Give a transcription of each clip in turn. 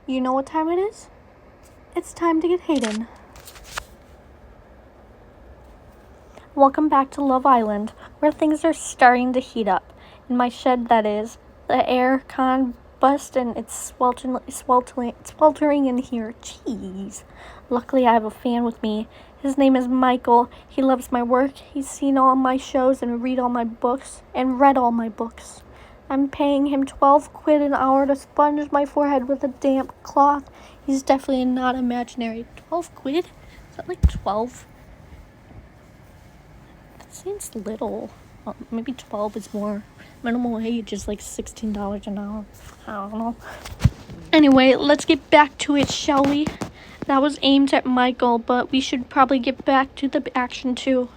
You know what time it is? It's time to get Hayden. Welcome back to Love Island, where things are starting to heat up. In my shed, that is. The air combust and it's sweltering in here. Jeez. Luckily, I have a fan with me. His name is Michael. He loves my work. He's seen all my shows and read all my books. I'm paying him 12 quid an hour to sponge my forehead with a damp cloth. He's definitely not imaginary. 12 quid? Is that like 12? That seems little. Well, maybe 12 is more. Minimum wage is like $16 an hour. I don't know. Anyway, let's get back to it, shall we? That was aimed at Michael, but we should probably get back to the action too.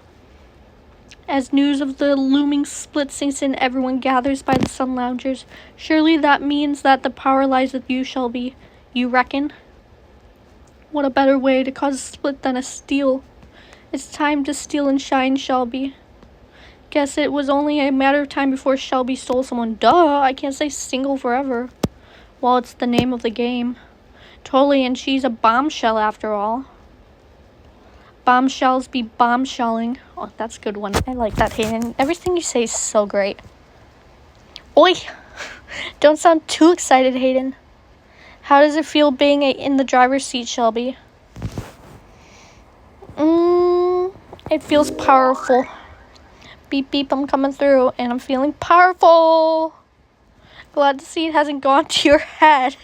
As news of the looming split sinks in, everyone gathers by the Sun Loungers. Surely that means that the power lies with you, Shelby. You reckon? What a better way to cause a split than a steal. It's time to steal and shine, Shelby. Guess it was only a matter of time before Shelby stole someone. Duh, I can't stay single forever. Well, it's the name of the game. Totally, and she's a bombshell after all. Bombshells be bombshelling. Oh, that's a good one. I like that, Hayden. Everything you say is so great. Oi! Don't sound too excited, Hayden. How does it feel being in the driver's seat, Shelby? It feels powerful. Beep, beep, I'm coming through, and I'm feeling powerful. Glad to see it hasn't gone to your head.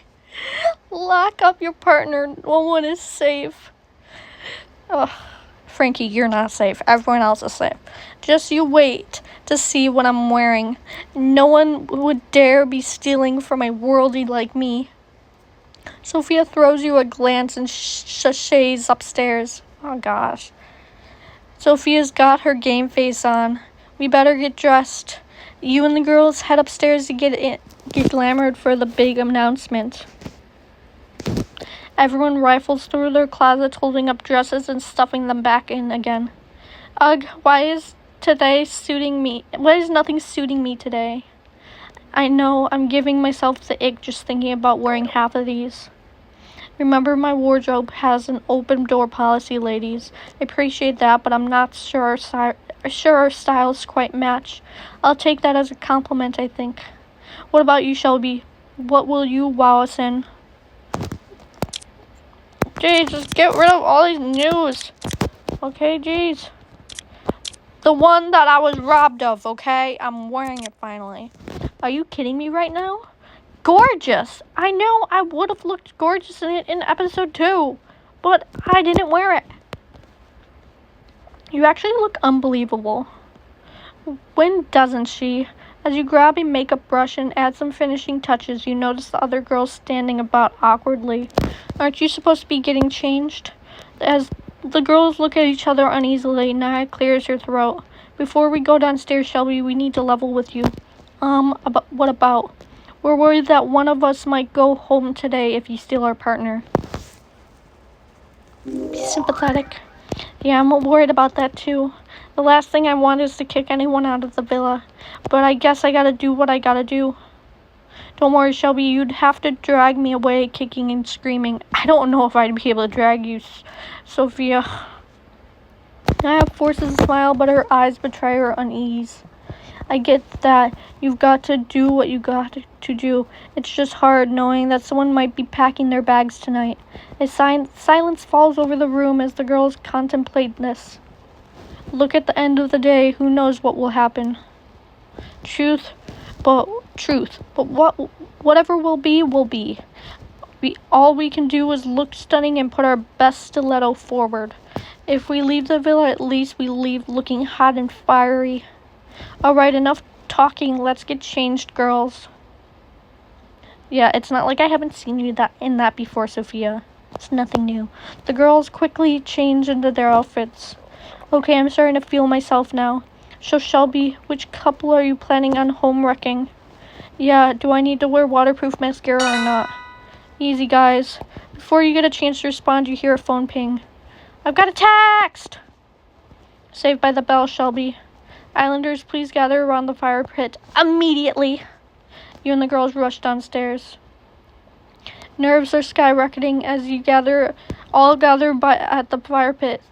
Lock up your partner. No one is safe. Ugh. Frankie, you're not safe. Everyone else is safe. Just you wait to see what I'm wearing. No one would dare be stealing from a worldly like me. Sofia throws you a glance and sashays upstairs. Oh gosh. Sofia's got her game face on. We better get dressed. You and the girls head upstairs to get glamored for the big announcement. Everyone rifles through their closets, holding up dresses and stuffing them back in again. Ugh, why is nothing suiting me today? I know, I'm giving myself the ick just thinking about wearing half of these. Remember, my wardrobe has an open door policy, ladies. I appreciate that, but I'm not sure our styles quite match. I'll take that as a compliment, I think. What about you, Shelby? What will you wow us in? Jeez, just get rid of all these news. Okay, jeez. The one that I was robbed of, okay? I'm wearing it finally. Are you kidding me right now? Gorgeous! I know I would have looked gorgeous in it in episode 2, but I didn't wear it. You actually look unbelievable. When doesn't she? As you grab a makeup brush and add some finishing touches, you notice the other girls standing about awkwardly. Aren't you supposed to be getting changed? As the girls look at each other uneasily, Naya clears her throat. Before we go downstairs, Shelby, we need to level with you. What about? We're worried that one of us might go home today if you steal our partner. Be sympathetic. Yeah, I'm worried about that too. The last thing I want is to kick anyone out of the villa. But I guess I gotta do what I gotta do. Don't worry, Shelby, you'd have to drag me away kicking and screaming. I don't know if I'd be able to drag you, Sofia. Naya forces a smile, but her eyes betray her unease. I get that. You've got to do what you got to do. It's just hard knowing that someone might be packing their bags tonight. A silence falls over the room as the girls contemplate this. Look, at the end of the day, who knows what will happen. Truth, but whatever will be, will be. All we can do is look stunning and put our best stiletto forward. If we leave the villa, at least we leave looking hot and fiery. Alright, enough talking. Let's get changed, girls. Yeah, it's not like I haven't seen you in that before, Sofia. It's nothing new. The girls quickly change into their outfits. Okay, I'm starting to feel myself now. So, Shelby, which couple are you planning on home wrecking? Yeah, do I need to wear waterproof mascara or not? Easy, guys. Before you get a chance to respond, you hear a phone ping. I've got a text! Saved by the bell, Shelby. Islanders, please gather around the fire pit immediately. You and the girls rush downstairs. Nerves are skyrocketing as you all gather at the fire pit.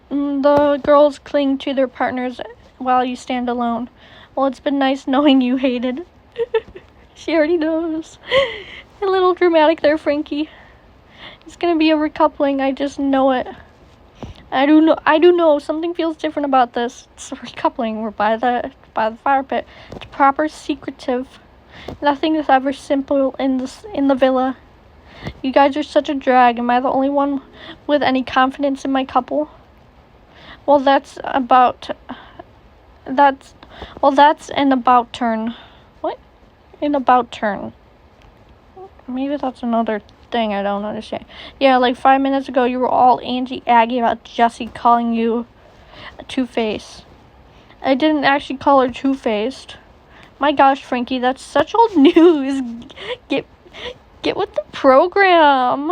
The girls cling to their partners while you stand alone. Well, it's been nice knowing you, Hayden. She already knows. A little dramatic there, Frankie. It's gonna be a recoupling, I just know it. I do know. Something feels different about this. It's a recoupling. We're by the fire pit. It's proper secretive. Nothing is ever simple in the villa. You guys are such a drag. Am I the only one with any confidence in my couple? Well, that's an about turn. What? An about turn. Maybe that's another thing I don't understand. Yeah, like 5 minutes ago, you were all Aggie about Jessie calling you two-faced. I didn't actually call her two-faced. My gosh, Frankie, that's such old news. Get with the program.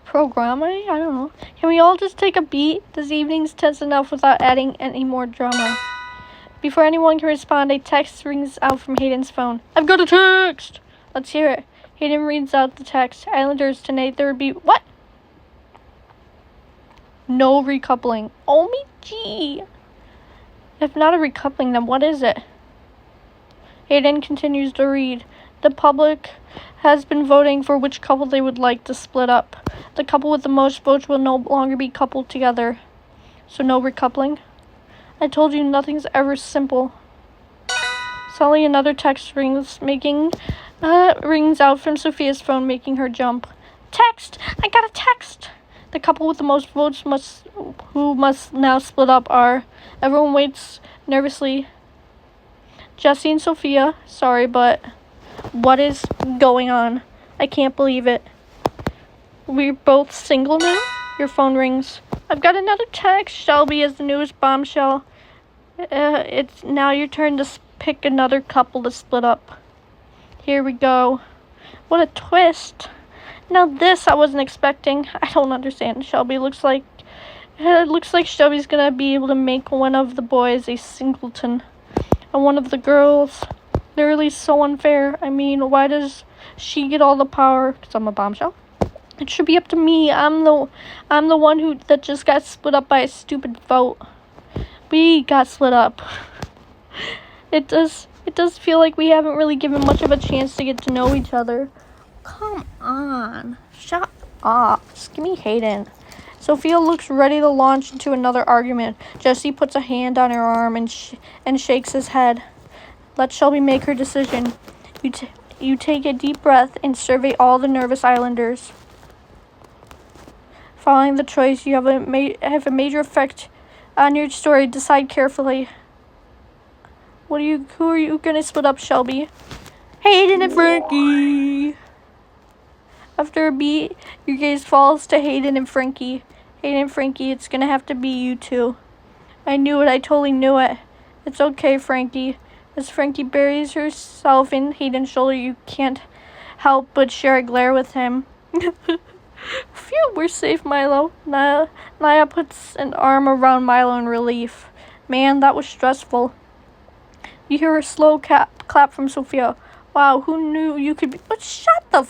I don't know. Can we all just take a beat? This evening's tense enough without adding any more drama. Before anyone can respond, a text rings out from Hayden's phone. I've got a text! Let's hear it. Hayden reads out the text. Islanders, tonight there would be... What? No recoupling. Oh me gee. If not a recoupling, then what is it? Hayden continues to read. The public has been voting for which couple they would like to split up. The couple with the most votes will no longer be coupled together. So no recoupling? I told you nothing's ever simple. Suddenly another text rings out from Sofia's phone, making her jump. Text! I got a text! The couple with the most votes who must now split up are... Everyone waits nervously. Jessie and Sofia, sorry, but what is going on? I can't believe it. We're both single now? Your phone rings. I've got another text. Shelby is the newest bombshell. It's now your turn to pick another couple to split up. Here we go. What a twist. Now this I wasn't expecting. I don't understand. Shelby looks like Shelby's gonna be able to make one of the boys a singleton and one of the girls. They're really so unfair. I mean, why does she get all the power? Because I'm a bombshell. It should be up to me. I'm the one that just got split up by a stupid vote. We got split up. It does feel like we haven't really given much of a chance to get to know each other. Come on. Shut up. Just give me Hayden. Sofia looks ready to launch into another argument. Jessie puts a hand on her arm and shakes his head. Let Shelby make her decision. You take a deep breath and survey all the nervous Islanders. Following the choice, you have a major effect on your story. Decide carefully. Who are you gonna split up, Shelby? Hayden and Frankie. After a beat, your gaze falls to Hayden and Frankie. Hayden and Frankie, it's gonna have to be you two. I knew it. I totally knew it. It's okay, Frankie. As Frankie buries herself in Hayden's shoulder, you can't help but share a glare with him. Phew, we're safe, Milo. Naya puts an arm around Milo in relief. Man, that was stressful. You hear a slow clap from Sofia. Wow, who knew you could be... But shut the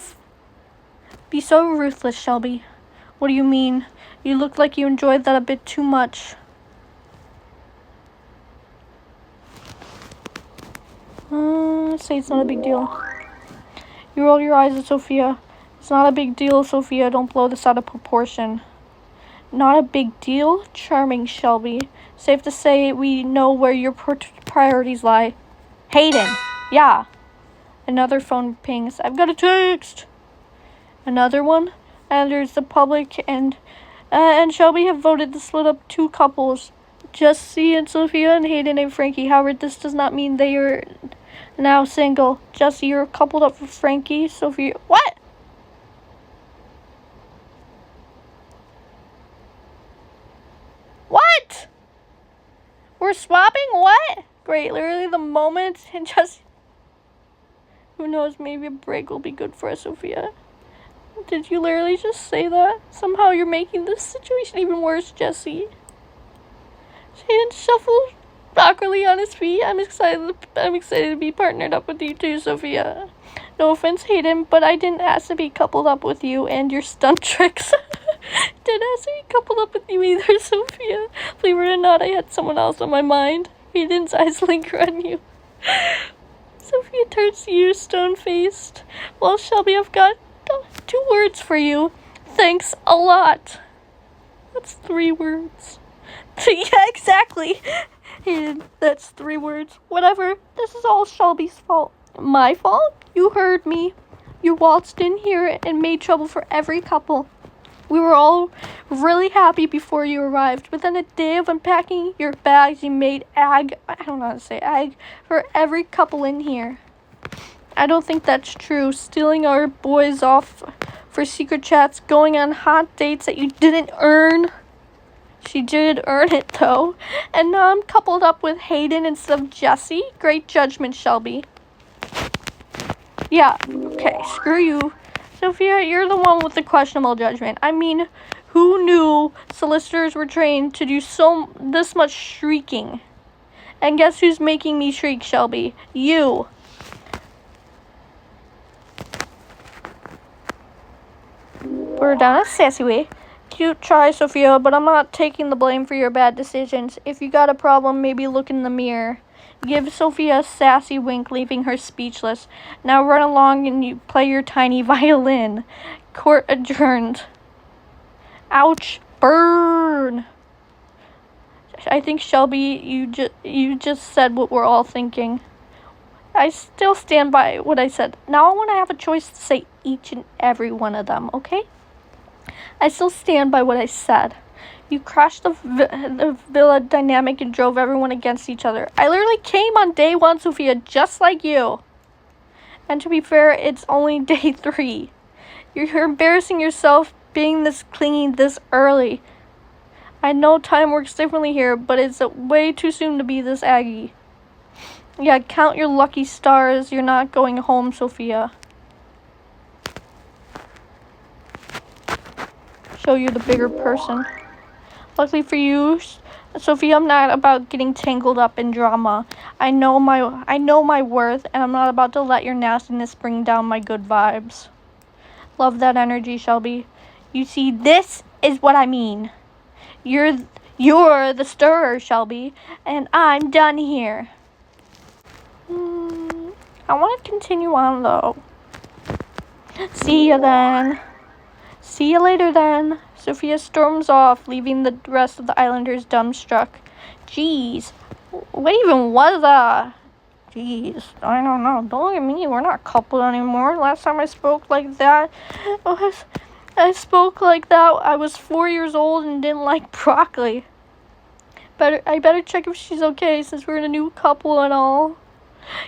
Be so ruthless, Shelby. What do you mean? You look like you enjoyed that a bit too much. Say it's not a big deal. You roll your eyes at Sofia. It's not a big deal, Sofia. Don't blow this out of proportion. Not a big deal? Charming, Shelby. Safe to say we know where your priorities lie. Hayden! Yeah. Another phone pings. I've got a text! Another one? And there's the public and Shelby have voted to split up two couples. Jessie and Sofia and Hayden and Frankie. However, this does not mean they are now single. Jessie, you're coupled up with Frankie. Sofia... What? What? We're swapping? What? Great, literally the moment and just... Who knows, maybe a break will be good for us, Sofia. Did you literally just say that? Somehow you're making this situation even worse, Jessie. Hayden shuffles awkwardly on his feet. I'm excited to be partnered up with you too, Sofia. No offense, Hayden, but I didn't ask to be coupled up with you and your stunt tricks. Didn't ask to be coupled up with you either, Sofia. Believe it or not, I had someone else on my mind. Hayden's eyes linger on you. Sofia turns to you, stone-faced. Well, Shelby, I've got 2 words for you. Thanks a lot. That's 3 words. Yeah, exactly. Hayden, that's 3 words. Whatever. This is all Shelby's fault. My fault? You heard me. You waltzed in here and made trouble for every couple. We were all really happy before you arrived. Within a day of unpacking your bags, you made I don't know how to say ag, for every couple in here. I don't think that's true. Stealing our boys off for secret chats, going on hot dates that you didn't earn. She did earn it, though. And now I'm coupled up with Hayden instead of Jesse. Great judgment, Shelby. Yeah, okay, screw you. Sofia, you're the one with the questionable judgment. I mean, who knew solicitors were trained to do this much shrieking? And guess who's making me shriek, Shelby? You. We're done a sassy way. Cute try, Sofia, but I'm not taking the blame for your bad decisions. If you got a problem, maybe look in the mirror. Give Sofia a sassy wink, leaving her speechless. Now run along and you play your tiny violin. Court adjourned. Ouch. Burn. I think, Shelby, you just said what we're all thinking. I still stand by what I said. Now I want to have a choice to say each and every one of them, okay? I still stand by what I said. You crashed the villa dynamic and drove everyone against each other. I literally came on day 1, Sofia, just like you. And to be fair, it's only day 3. You're embarrassing yourself being this clingy this early. I know time works differently here, but it's way too soon to be this aggy. Yeah, count your lucky stars. You're not going home, Sofia. Show you the bigger person. Luckily for you, Sofia, I'm not about getting tangled up in drama. I know my worth, and I'm not about to let your nastiness bring down my good vibes. Love that energy, Shelby. You see, this is what I mean. You're the stirrer, Shelby, and I'm done here. I want to continue on, though. See ya then. See you later then. Sofia storms off, leaving the rest of the islanders dumbstruck. Jeez, what even was that? Jeez, I don't know. Don't look at me. We're not coupled anymore. Last time I spoke like that, I was 4 years old and didn't like broccoli. I better check if she's okay since we're in a new couple and all.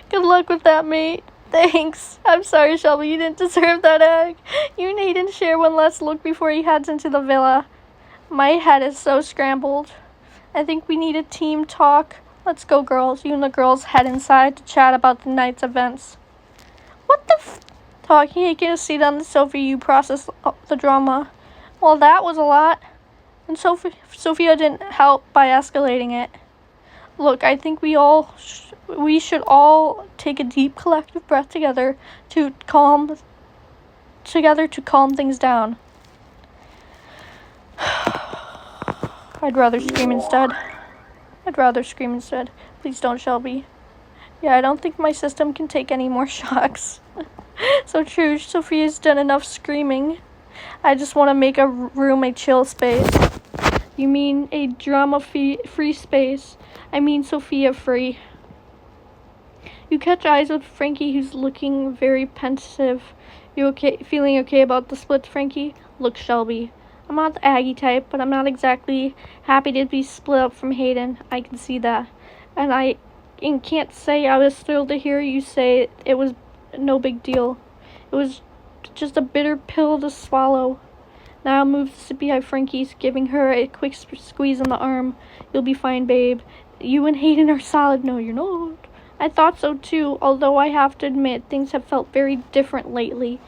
Good luck with that, mate. Thanks. I'm sorry, Shelby. You didn't deserve that egg. You and Hayden share one last look before he heads into the villa. My head is so scrambled. I think we need a team talk. Let's go, girls. You and the girls head inside to chat about the night's events. What the Talking, taking a seat on the sofa, you process the drama. Well, that was a lot. And Sofia didn't help by escalating it. Look, I think we should all take a deep collective breath together to calm things down. I'd rather scream instead. Please don't, Shelby. Yeah, I don't think my system can take any more shocks. So true, Sofia's done enough screaming. I just want to make a room a chill space. You mean a drama-free space? I mean Sofia free. You catch eyes with Frankie, who's looking very pensive. You okay? Feeling okay about the split, Frankie? Look, Shelby. I'm not the Aggie type, but I'm not exactly happy to be split up from Hayden. I can see that. And I can't say I was thrilled to hear you say it was no big deal. It was just a bitter pill to swallow. Now I'll move to sit behind Frankie's, giving her a quick squeeze on the arm. You'll be fine, babe. You and Hayden are solid. No, you're not. I thought so too, although I have to admit things have felt very different lately.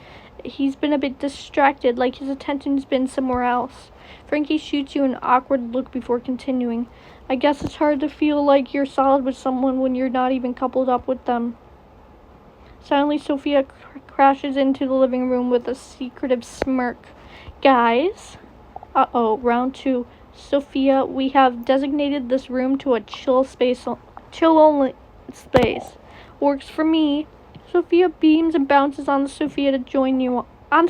He's been a bit distracted, like his attention's been somewhere else. Frankie shoots you an awkward look before continuing. I guess it's hard to feel like you're solid with someone when you're not even coupled up with them. Suddenly, Sofia crashes into the living room with a secretive smirk. Guys, round 2. Sofia, we have designated this room to a chill only space. Works for me. Sofia beams and bounces on Sofia to join you. I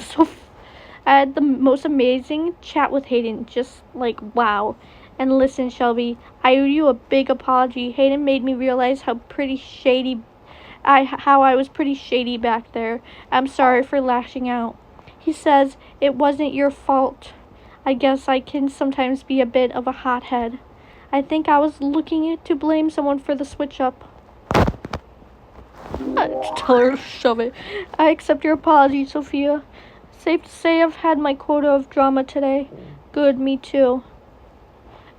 had the most amazing chat with Hayden, just like wow. And listen, Shelby, I owe you a big apology. Hayden made me realize how I was pretty shady back there. I'm sorry for lashing out. He says it wasn't your fault. I guess I can sometimes be a bit of a hothead. I think I was looking to blame someone for the switch up. Tell her to shove it. I accept your apology, Sofia. Safe to say I've had my quota of drama today. Good, me too.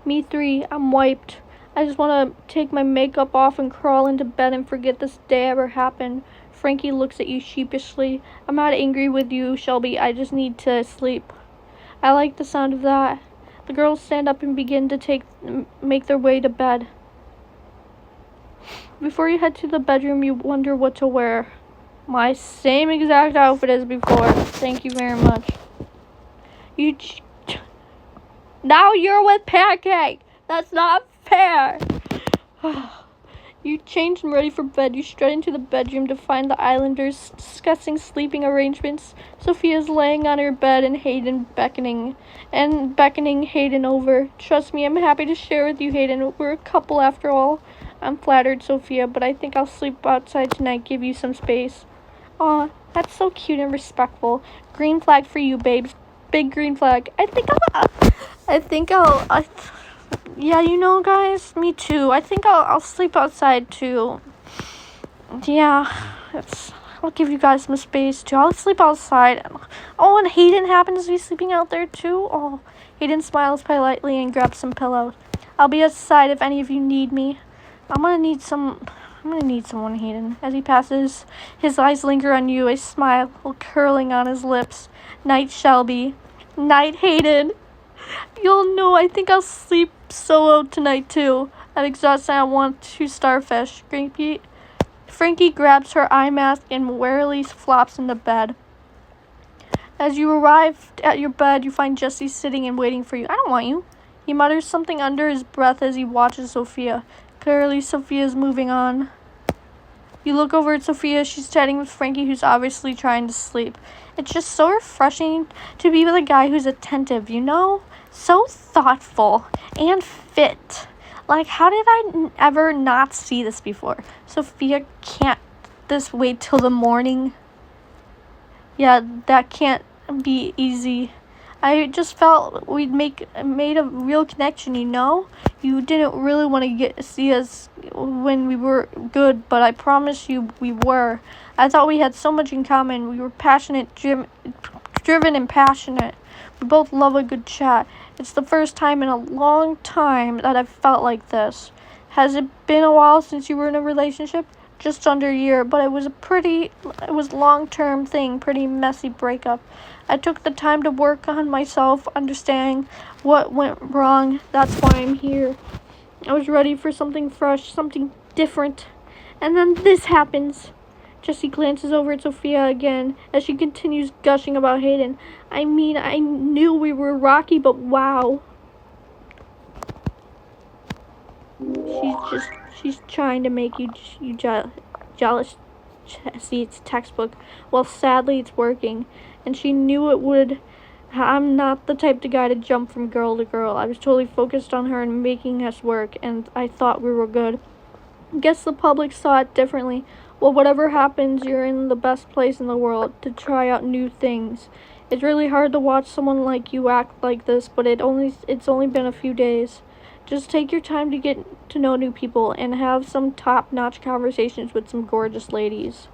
Me 3, I'm wiped. I just want to take my makeup off and crawl into bed and forget this day ever happened. Frankie looks at you sheepishly. I'm not angry with you, Shelby. I just need to sleep. I like the sound of that. The girls stand up and begin to make their way to bed. Before you head to the bedroom, you wonder what to wear. My same exact outfit as before. Thank you very much. Now you're with Pancake. That's not fair. You change and ready for bed. You strut into the bedroom to find the Islanders discussing sleeping arrangements. Sofia's laying on her bed and Hayden beckoning Hayden over. Trust me, I'm happy to share with you, Hayden. We're a couple after all. I'm flattered, Sofia, but I think I'll sleep outside tonight. Give you some space. Aw, that's so cute and respectful. Green flag for you, babes. Big green flag. Yeah, you know, guys, me too. I think I'll sleep outside too. Yeah, I'll give you guys some space too. I'll sleep outside. Oh, and Hayden happens to be sleeping out there too. Oh, Hayden smiles politely and grabs some pillows. I'll be outside if any of you need me. I'm gonna need someone, Hayden. As he passes, his eyes linger on you, a smile curling on his lips. Night, Shelby. Night, Hayden. You'll know, I think I'll sleep solo tonight too. I'm exhausted. I want to starfish. Frankie grabs her eye mask and warily flops into bed. As you arrive at your bed, you find Jesse sitting and waiting for you. I don't want you. He mutters something under his breath as he watches Sofia. Clearly, Sofia's moving on. You look over at Sofia. She's chatting with Frankie, who's obviously trying to sleep. It's just so refreshing to be with a guy who's attentive, you know? So thoughtful and fit. Like, how did I ever not see this before? Sofia, can't this wait till the morning? Yeah, that can't be easy. I just felt we'd made a real connection, you know? You didn't really want to see us when we were good, but I promise you we were. I thought we had so much in common. We were passionate, driven and passionate. We both love a good chat. It's the first time in a long time that I've felt like this. Has it been a while since you were in a relationship? Just under a year, but it was a long-term thing, pretty messy breakup. I took the time to work on myself, understanding what went wrong. That's why I'm here. I was ready for something fresh, something different. And then this happens. Jesse glances over at Sofia again as she continues gushing about Hayden. I mean, I knew we were rocky, but wow. She's trying to make you jealous. See, it's textbook. Well, sadly, it's working. And she knew it would. I'm not the type of guy to jump from girl to girl. I was totally focused on her and making us work, and I thought we were good. Guess the public saw it differently. Well, whatever happens, you're in the best place in the world to try out new things. It's really hard to watch someone like you act like this, but it's only been a few days. Just take your time to get to know new people and have some top-notch conversations with some gorgeous ladies.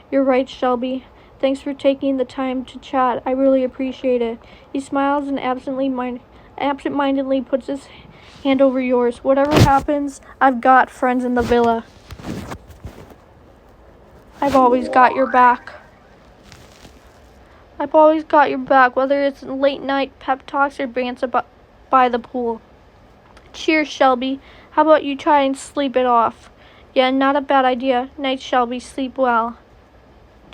You're right, Shelby. Thanks for taking the time to chat. I really appreciate it. He smiles and absent-mindedly puts his hand over yours. Whatever happens, I've got friends in the villa. I've always got your back. Whether it's late night pep talks or rants by the pool. Cheers, Shelby. How about you try and sleep it off? Yeah, not a bad idea. Night, Shelby. Sleep well.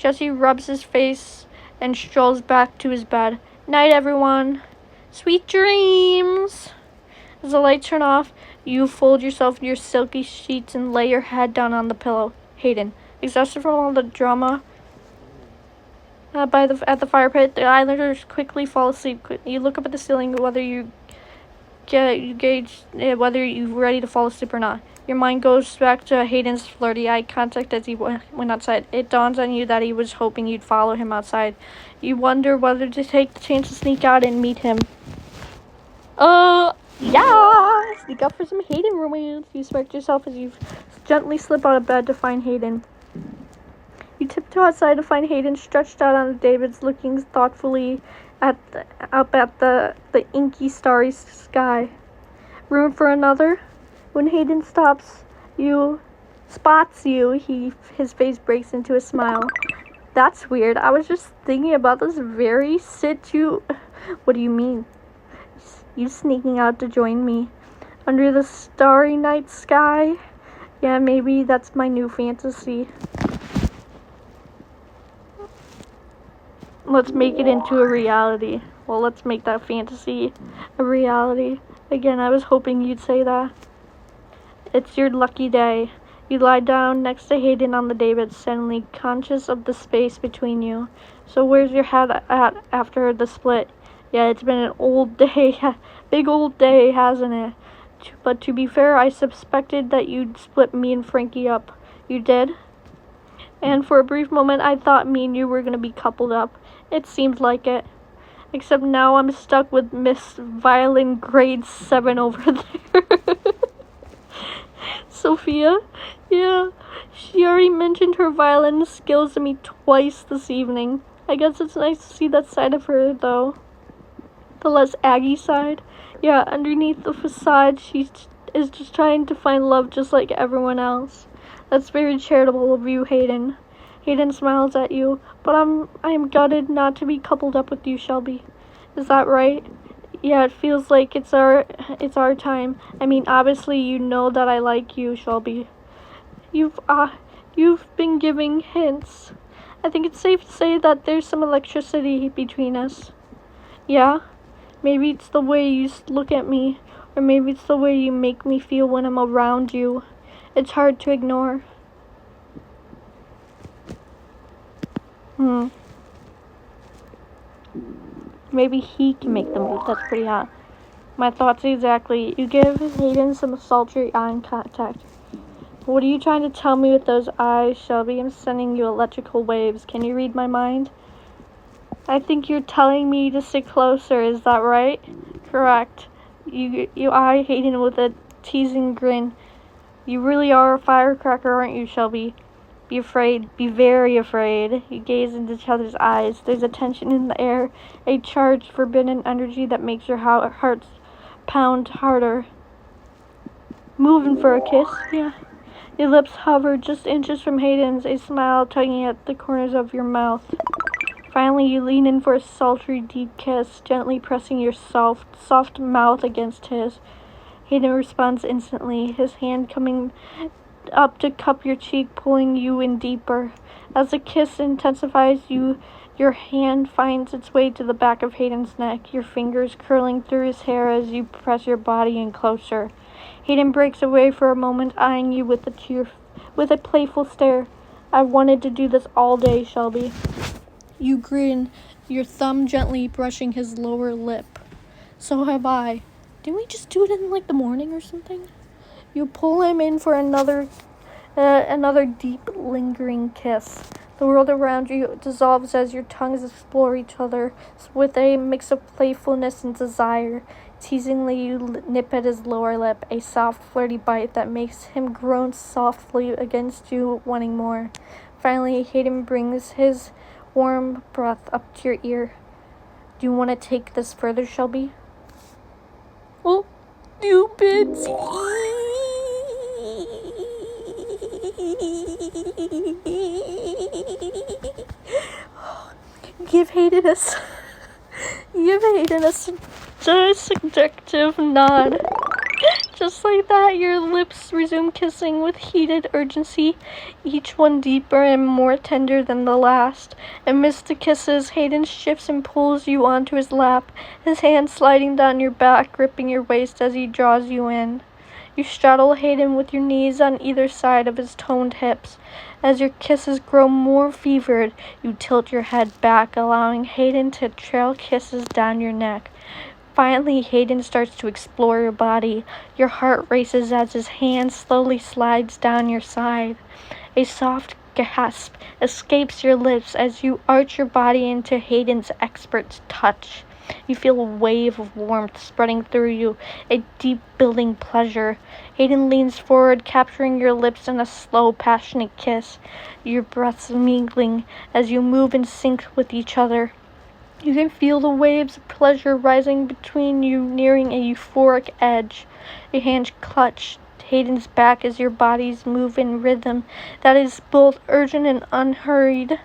Jesse rubs his face and strolls back to his bed. Night, everyone. Sweet dreams. As the lights turn off, you fold yourself in your silky sheets and lay your head down on the pillow. Hayden, exhausted from all the drama at the fire pit, the islanders quickly fall asleep. You look up at the ceiling, whether you're ready to fall asleep or not. Your mind goes back to Hayden's flirty eye contact as he went outside. It dawns on you that he was hoping you'd follow him outside. You wonder whether to take the chance to sneak out and meet him. Yeah! Sneak out for some Hayden romance. You smack yourself as you gently slip out of bed to find Hayden. You tiptoe outside to find Hayden stretched out on the Davids, looking thoughtfully up at the inky starry sky. Room for another? When Hayden spots you, his face breaks into a smile. That's weird. I was just thinking about this very What do you mean? You sneaking out to join me under the starry night sky? Yeah, maybe that's my new fantasy. Let's make it into a reality. Well, let's make that fantasy a reality. Again, I was hoping you'd say that. It's your lucky day. You lie down next to Hayden on the David, suddenly conscious of the space between you. So where's your head at after the split? Yeah, it's been an old day. Big old day, hasn't it? But to be fair, I suspected that you'd split me and Frankie up. You did? And for a brief moment, I thought me and you were going to be coupled up. It seemed like it. Except now I'm stuck with Miss Violin grade 7 over there. Sofia? Yeah, she already mentioned her violin skills to me twice this evening. I guess it's nice to see that side of her, though. The less Aggie side. Yeah, underneath the facade, she is just trying to find love just like everyone else. That's very charitable of you, Hayden. Hayden smiles at you, but I am gutted not to be coupled up with you, Shelby. Is that right? Yeah, it feels like it's our time. I mean, obviously you know that I like you, Shelby. You've been giving hints. I think it's safe to say that there's some electricity between us. Yeah? Maybe it's the way you look at me, or maybe it's the way you make me feel when I'm around you. It's hard to ignore. Maybe he can make the move. That's pretty hot. My thoughts exactly. You give Hayden some sultry eye contact. What are you trying to tell me with those eyes, Shelby? I'm sending you electrical waves. Can you read my mind? I think you're telling me to sit closer. Is that right? Correct. You eye Hayden with a teasing grin. You really are a firecracker, aren't you, Shelby? Be afraid. Be very afraid. You gaze into each other's eyes. There's a tension in the air, a charged, forbidden energy that makes your hearts pound harder. Moving for a kiss, yeah. Your lips hover just inches from Hayden's, a smile tugging at the corners of your mouth. Finally, you lean in for a sultry, deep kiss, gently pressing your soft mouth against his. Hayden responds instantly, his hand coming up to cup your cheek, pulling you in deeper. As the kiss intensifies, your hand finds its way to the back of Hayden's neck, your fingers curling through his hair as you press your body in closer. Hayden breaks away for a moment, eyeing you with a playful stare. I've wanted to do this all day, Shelby. You grin, your thumb gently brushing his lower lip. So have I. Didn't we just do it in the morning or something? You pull him in for another deep, lingering kiss. The world around you dissolves as your tongues explore each other with a mix of playfulness and desire. Teasingly, you nip at his lower lip, a soft, flirty bite that makes him groan softly against you, wanting more. Finally, Hayden brings his warm breath up to your ear. Do you want to take this further, Shelby? Oh, stupid. Give Hayden a seductive nod. Just like that, your lips resume kissing with heated urgency, each one deeper and more tender than the last. Amidst the kisses, Hayden shifts and pulls you onto his lap, his hand sliding down your back, gripping your waist as he draws you in. You straddle Hayden with your knees on either side of his toned hips. As your kisses grow more fevered, you tilt your head back, allowing Hayden to trail kisses down your neck. Finally, Hayden starts to explore your body. Your heart races as his hand slowly slides down your side. A soft gasp escapes your lips as you arch your body into Hayden's expert touch. You feel a wave of warmth spreading through you, a deep building pleasure. Hayden leans forward, capturing your lips in a slow, passionate kiss, your breaths mingling as you move in sync with each other. You can feel the waves of pleasure rising between you, nearing a euphoric edge. Your hands clutch Hayden's back as your bodies move in rhythm that is both urgent and unhurried.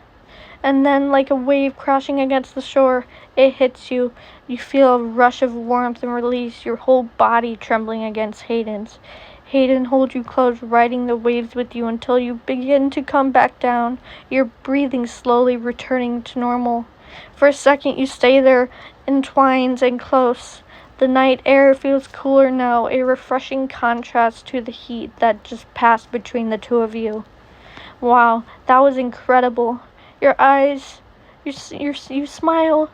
And then, like a wave crashing against the shore, it hits you. You feel a rush of warmth and release, your whole body trembling against Hayden's. Hayden holds you close, riding the waves with you until you begin to come back down, your breathing slowly returning to normal. For a second, you stay there, entwined and close. The night air feels cooler now, a refreshing contrast to the heat that just passed between the two of you. Wow, that was incredible. Your eyes, you smile,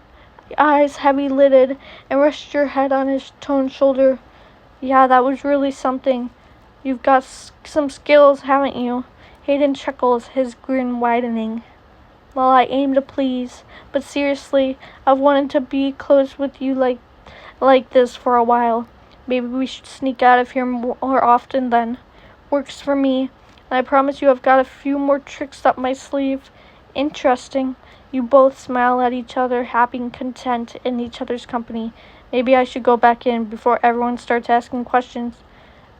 your eyes heavy-lidded, and rest your head on his toned shoulder. Yeah, that was really something. You've got some skills, haven't you? Hayden chuckles, his grin widening. Well, I aim to please, but seriously, I've wanted to be close with you like this for a while. Maybe we should sneak out of here more often then. Works for me, and I promise you I've got a few more tricks up my sleeve. Interesting. You both smile at each other, happy and content in each other's company. Maybe I should go back in before everyone starts asking questions.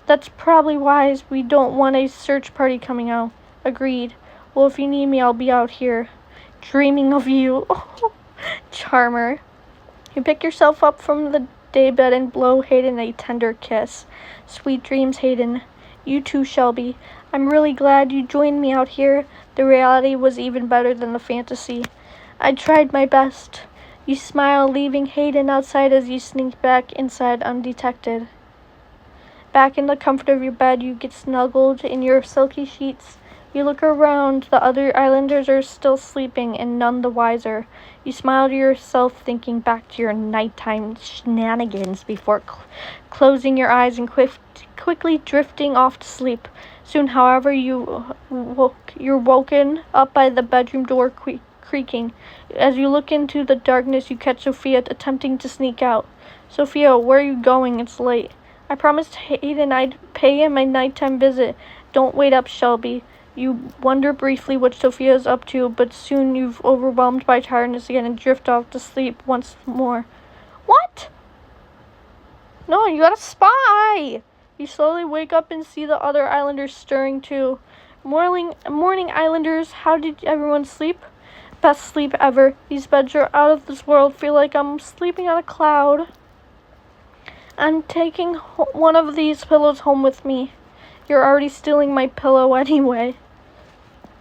That's probably wise. We don't want a search party coming out. Agreed. Well, if you need me, I'll be out here. Dreaming of you. Charmer. You pick yourself up from the daybed and blow Hayden a tender kiss. Sweet dreams, Hayden. You too, Shelby. I'm really glad you joined me out here. The reality was even better than the fantasy. I tried my best. You smile, leaving Hayden outside as you sneak back inside undetected. Back in the comfort of your bed, you get snuggled in your silky sheets. You look around. The other islanders are still sleeping, and none the wiser. You smile to yourself, thinking back to your nighttime shenanigans before closing your eyes and quickly drifting off to sleep. Soon, however, you're woken up by the bedroom door creaking. As you look into the darkness, you catch Sofia attempting to sneak out. Sofia, where are you going? It's late. I promised Hayden I'd pay him a nighttime visit. Don't wait up, Shelby. You wonder briefly what Sofia is up to, but soon you're overwhelmed by tiredness again and drift off to sleep once more. What? No, you got a spy! You slowly wake up and see the other islanders stirring too. Morning, islanders. How did everyone sleep? Best sleep ever. These beds are out of this world. Feel like I'm sleeping on a cloud. I'm taking one of these pillows home with me. You're already stealing my pillow anyway.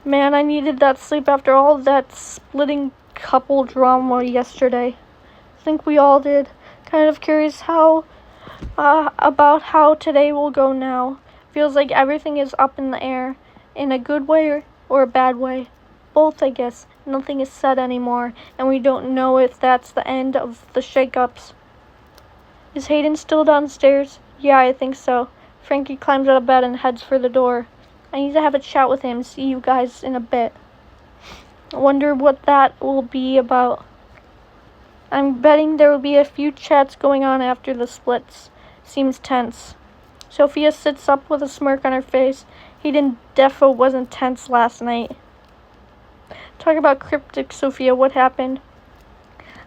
Man, I needed that sleep after all that splitting couple drama yesterday. Think we all did. Kind of curious about how today will go now. Feels like everything is up in the air. In a good way or a bad way. Both, I guess. Nothing is said anymore, and we don't know if that's the end of the shakeups. Is Hayden still downstairs? Yeah, I think so. Frankie climbs out of bed and heads for the door. I need to have a chat with him. See you guys in a bit. I wonder what that will be about. I'm betting there will be a few chats going on after the splits. Seems tense. Sofia sits up with a smirk on her face. Hayden defo wasn't tense last night. Talk about cryptic, Sofia. What happened?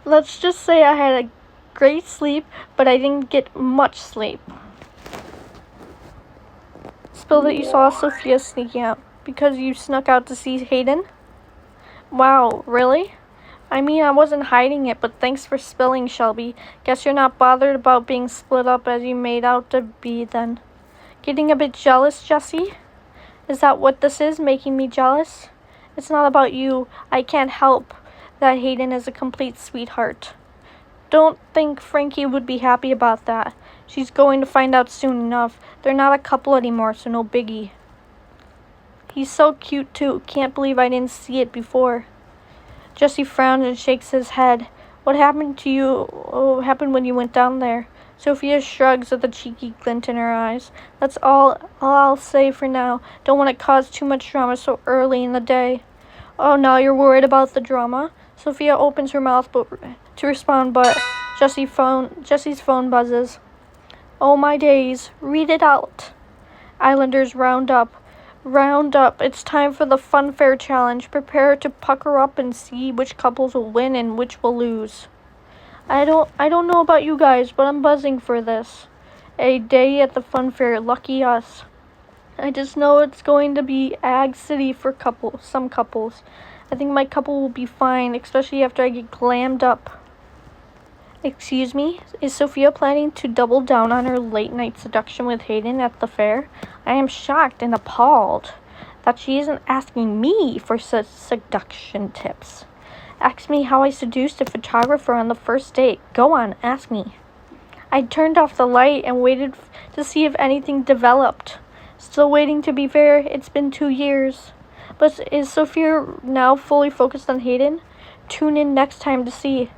Let's just say I had a great sleep, but I didn't get much sleep. Spill that you saw Sofia sneaking out because you snuck out to see Hayden? Wow, really? I mean, I wasn't hiding it, but thanks for spilling, Shelby. Guess you're not bothered about being split up as you made out to be then. Getting a bit jealous, Jesse? Is that what this is, making me jealous? It's not about you. I can't help that Hayden is a complete sweetheart. Don't think Frankie would be happy about that. She's going to find out soon enough. They're not a couple anymore, so no biggie. He's so cute too. Can't believe I didn't see it before. Jesse frowns and shakes his head. What happened to you? Oh, happened when you went down there? Sofia shrugs with a cheeky glint in her eyes. That's all I'll say for now. Don't want to cause too much drama so early in the day. Oh, now you're worried about the drama? Sofia opens her mouth to respond, but Jesse's phone buzzes. Oh my days. Read it out. Islanders round up. Round up. It's time for the funfair challenge. Prepare to pucker up and see which couples will win and which will lose. I don't know about you guys, but I'm buzzing for this. A day at the funfair. Lucky us. I just know it's going to be Ag City for some couples. I think my couple will be fine, especially after I get glammed up. Excuse me? Is Sofia planning to double down on her late-night seduction with Hayden at the fair? I am shocked and appalled that she isn't asking me for such seduction tips. Ask me how I seduced a photographer on the first date. Go on, ask me. I turned off the light and waited to see if anything developed. Still waiting, to be fair. It's been 2 years. But is Sofia now fully focused on Hayden? Tune in next time to see.